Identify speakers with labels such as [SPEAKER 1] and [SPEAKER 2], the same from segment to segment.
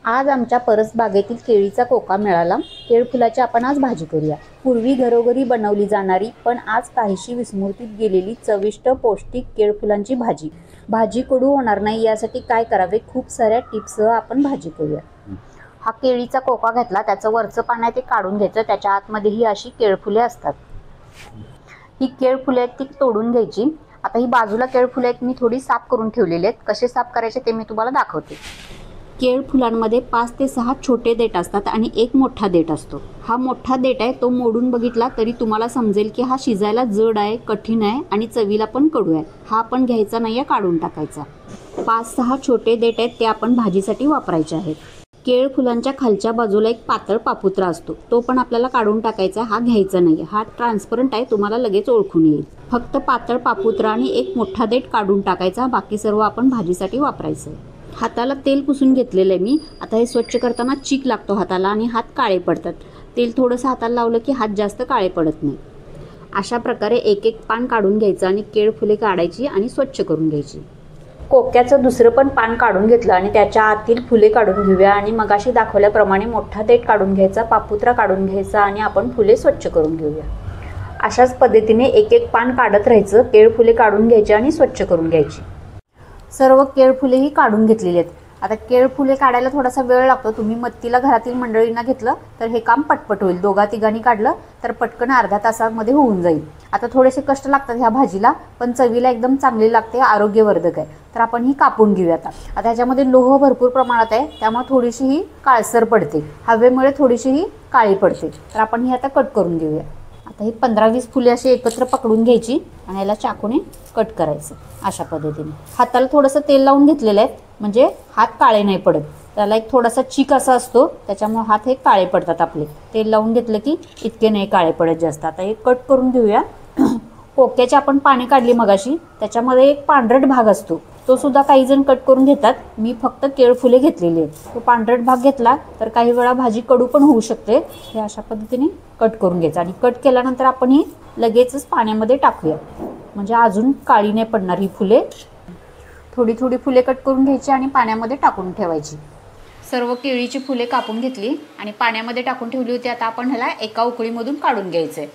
[SPEAKER 1] आज आमच्या परसबागेतील केळीचा कोका मिळाला। केळफुलाची आपण आज भाजी करूया। पूर्वी घरोघरी बनवली जाणारी पण आज काहीशी विस्मृतीत गेलेली चविष्ट पौष्टिक केळफुलांची भाजी। भाजी कडू होणार नाही यासाठी काय करावे, खूप साऱ्या टिप्ससह आपण भाजी करूया। हा केळीचा कोका घेतला, त्याचं वरचं पान आहे ते काढून घ्यायचं। त्याच्या आतमध्ये ही अशी केळफुले असतात। ही केळफुले आहेत ती तोडून घ्यायची। आता ही बाजूला केळफुले आहेत मी थोडी साफ करून ठेवलेले आहेत। कसे साफ करायचे ते मी तुम्हाला दाखवते। केळ फुलांमध्ये 5 ते 6 छोटे देठ असतात आणि एक मोठा देठ असतो। हा मोठा देठ आहे तो मोडून बघितला तरी तुम्हाला समजेल की हा शिजायला जड आहे, कठीण आहे आणि चवीला पण कडू आहे। हा आपण घ्यायचा नाहीये, काढून टाकायचा। 5-6 छोटे देठ आहेत ते आपण भाजीसाठी वापरायचे आहेत। केळ फुलांच्या खालच्या बाजूला एक पातळ पापुत्रा असतो, तो पण आपल्याला काढून टाकायचा। हा घ्यायचा नाही, हा ट्रान्सपरंट आहे, तुम्हाला लगेच ओळखून येईल। फक्त पातळ पापुत्रा आणि एक मोठा देठ काढून टाकायचा, बाकी सर्व आपण भाजीसाठी वापरायचं आहे। हाताला तेल पुसून घेतलेलं आहे मी। आता हे स्वच्छ करताना चीक लागतो हाताला आणि हात काळे पडतात। तेल थोडंसं हाताला लावलं की हात जास्त काळे पडत नाही। अशा प्रकारे एक एक पान काढून घ्यायचं आणि केळ फुले काढायची आणि स्वच्छ करून घ्यायची। कोक्याचं दुसरं पण पान काढून घेतलं आणि त्याच्या आतील फुले काढून घेऊया आणि मगाशी दाखवल्याप्रमाणे मोठा देठ काढून घ्यायचा, पापुत्रा काढून घ्यायचा आणि आपण फुले स्वच्छ करून घेऊया। अशाच पद्धतीने एक एक पान काढत राहायचं, केळ फुले काढून घ्यायची आणि स्वच्छ करून घ्यायची। सर्व केळ फुलेही काढून घेतलेली आहेत। आता केळ फुले काढायला थोडासा वेळ लागतो। तुम्ही मदतीला घरातील मंडळींना घेतलं तर हे काम पटपट होईल। दोघा तिघांनी काढलं तर पटकन अर्ध्या तासामध्ये होऊन जाईल। आता थोडेसे कष्ट लागतात ह्या भाजीला, पण चवीला एकदम चांगली लागते, आरोग्यवर्धक आहे। तर आपण ही कापून घेऊया। आता ह्याच्यामध्ये लोह भरपूर प्रमाणात आहे, त्यामुळे थोडीशी ही काळसर पडते, हवेमुळे थोडीशी ही काळी पडते। तर आपण ही आता कट करून घेऊया। आता ही 15-20 फुले अशी एकत्र पकडून घ्यायची आणि याला चाकूने कट करायचं अशा पद्धतीने। हाताला थोडंसं तेल लावून घेतलेलं आहे म्हणजे हात काळे नाही पडत। त्याला एक थोडासा चीक असा असतो, त्याच्यामुळे हात हे काळे पडतात आपले। तेल लावून घेतलं की इतके नाही काळे पडत जास्त। आता हे कट करून घेऊया। कोक्याची आपण पाने काढली मगाशी, त्याच्यामध्ये एक पांढरट भाग असतो, तो सुद्धा काही जण कट करून घेतात। मी फक्त केळ फुले घेतलेली आहेत। तो पांढरट भाग घेतला तर काही वेळा भाजी कडू पण होऊ शकते। हे अशा पद्धतीने कट करून घ्यायचं आणि कट केल्यानंतर आपण ही लगेचच पाण्यामध्ये टाकूया, म्हणजे अजून काळी नाही पडणार ही फुले। थोडी थोडी फुले कट करून घ्यायची आणि पाण्यामध्ये टाकून ठेवायची। सर्व केळीची फुले कापून घेतली आणि पाण्यामध्ये टाकून ठेवली होती। आता आपण ह्याला एका उकळीमधून काढून घ्यायचं आहे।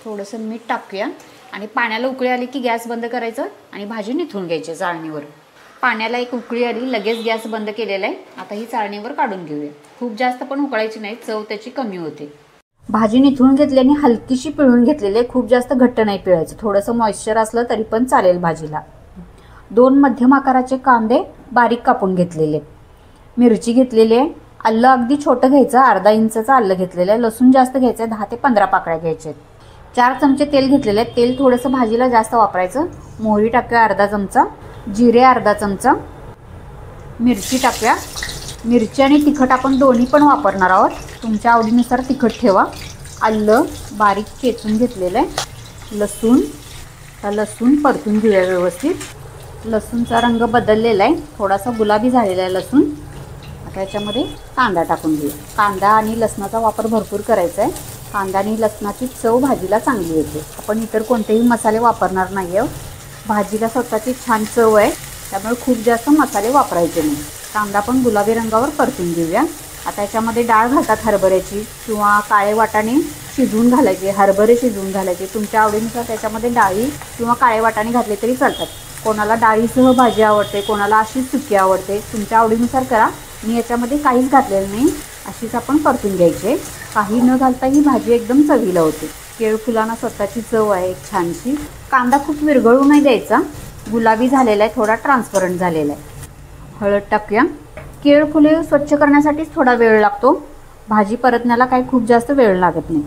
[SPEAKER 1] थोडंसं मीठ टाकूया आणि पाण्याला उकळी आली की गॅस बंद करायचं आणि भाजी निथळून घ्यायची चाळणीवर। पाण्याला एक उकळी आली, लगेच गॅस बंद केलेला आहे। आता ही चाळणीवर काढून घेऊया। खूप जास्त पण उकळायची नाही, चव त्याची कमी होते। भाजी निथळून घेतल्याने हलकीशी पिळून घेतलेली आहे, खूप जास्त घट्ट नाही पिळायचं। थोडंसं मॉइश्चर असलं तरी पण चालेल भाजीला। 2 मध्यम आकाराचे कांदे बारीक कापून घेतलेले, मिरची घेतलेली आहे, आलं अगदी छोटं घ्यायचं, अर्धा इंचाचं आलं घेतलेलं आहे, लसूण जास्त घ्यायचं आहे, 10 ते 15 पाकळ्या घ्यायच्या आहेत। 4 चमचे तेल घेतलेले आहे, तेल थोडंसं भाजीला जास्त वापरायचं। मोहरी टाकूया अर्धा चमचा, जिरे अर्धा चमचा, मिरची टाकूया। मिरची आणि तिखट आपण दोन्ही पण वापरणार आहोत, तुमच्या आवडीनुसार तिखट ठेवा। आलं बारीक चेचून घेतलेलं आहे, लसूण परतून घेऊया व्यवस्थित। लसूणचा रंग बदललेला आहे, थोडासा गुलाबी झालेला आहे लसूण। आता याच्यामध्ये कांदा टाकून घेऊया। कांदा आणि लसणाचा वापर भरपूर करायचा आहे, कांदा आणि लसणाची चव भाजीला चांगली येते। आपण इतर कोणतेही मसाले वापरणार नाही आहोत, भाजीला स्वतःची छान चव आहे, त्यामुळे खूप जास्त मसाले वापरायचे नाही। कांदा पण गुलाबी रंगावर परतून घेऊया। आता याच्यामध्ये डाळ घालतात हरभऱ्याची किंवा काळे वाटाणे शिजवून घालायचे, हरभरे शिजवून घालायचे, तुमच्या आवडीनुसार त्याच्यामध्ये डाळी किंवा काळे वाटाणे घातले तरी चालतात। कोणाला डाळीसह भाजी आवडते, कोणाला अशीच सुकी आवडते, तुमच्या आवडीनुसार करा। मी याच्यामध्ये काहीच घातलेलं नाही, अशीच आपण परतून घ्यायचे। काही न घालता ही भाजी एकदम चवीला होते। केळ फुलांना स्वतःची चव आहे एक छानशी। कांदा खूप विरघळू नाही द्यायचा, गुलाबी झालेला आहे, थोडा ट्रान्सपरंट झालेला आहे। हळद टाकूया। केळ फुले स्वच्छ करण्यासाठीच थोडा वेळ लागतो, भाजी परतण्याला काही खूप जास्त वेळ लागत नाही।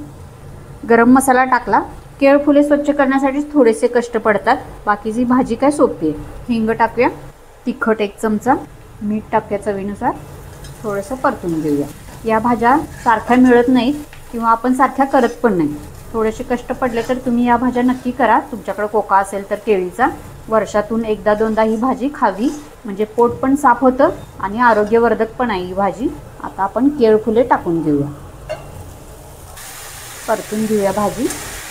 [SPEAKER 1] गरम मसाला टाकला। केळ फुले स्वच्छ करण्यासाठीच थोडेसे कष्ट पडतात, बाकीची भाजी काय सोपी आहे। हिंग टाकूया, तिखट 1 चमचा, मीठ टाकूया चवीनुसार, थोडंसं परतून घेऊया। या भाज्या सारख्या मिळत नाहीत किंवा आपण सारख्या करत पण नाही, थोडेसे कष्ट पडले तर तुम्ही या भाज्या नक्की करा। तुमच्याकडे कोका असेल तर केळीचा, वर्षातून 1दा-2दा ही भाजी खावी, म्हणजे पोट पण साफ होतं आणि आरोग्यवर्धक पण आहे ही भाजी। आता आपण केळ फुले टाकून घेऊया, परतून घेऊया भाजी।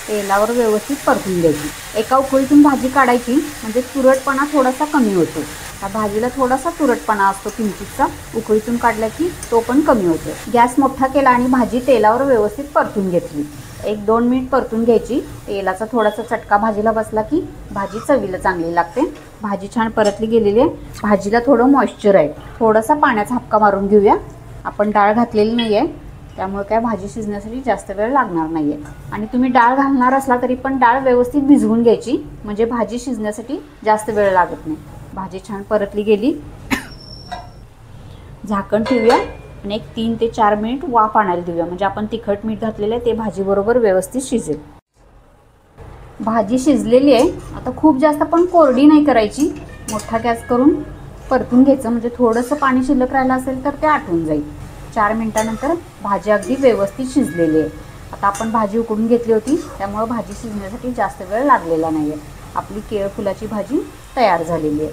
[SPEAKER 1] तेलावर व्यवस्थित परतून घ्यायची। एका उकळीतून भाजी काढायची, म्हणजे तुरटपणा थोडासा कमी होतो। ह्या भाजीला थोडासा तुरटपणा असतो किंचितचा, उकळीतून काढला की तो पण कमी होतो. गॅस मोठा केला आणि भाजी तेलावर व्यवस्थित परतून घेतली. 1-2 मिनिट परतून घ्यायची. तेलाचा थोडासा चटका भाजीला बसला की भाजी चवीला चांगली लागते. भाजी छान परतली गेलेली आहे. भाजीला थोडं मॉइश्चर आहे, थोडासा पाण्याचा हपका मारून घेऊया. आपण डाळ घातलेली नाही आहे, त्यामुळे काय भाजी शिजण्यासाठी जास्त वेळ लागणार नाही आहे. आणि तुम्ही डाळ घालणार असला तरी पण डाळ व्यवस्थित भिजवून घ्यायची, म्हणजे भाजी शिजण्यासाठी जास्त वेळ लागत नाही. भाजी छान परतली गेली. झाकण ठेवूया आणि एक 3 ते 4 मिनिट वाफ आणायला देऊया, म्हणजे आपण तिखट मीठ घातलेलं आहे ते भाजीबरोबर व्यवस्थित शिजेल. भाजी शिजलेली आहे. आता खूप जास्त पण कोरडी नाही करायची, मोठा गॅस करून परतून घ्यायचं, म्हणजे थोडंसं पाणी शिल्लक राहिलं असेल तर ते आटून जाईल. 4 मिनिटानंतर भाजी अगदी व्यवस्थित शिजलेली आहे. आता आपण भाजी उकडून घेतली होती, त्यामुळे भाजी शिजण्यासाठी जास्त वेळ लागलेला नाही आहे. आपली केळफुलाची भाजी तयार झालेली आहे.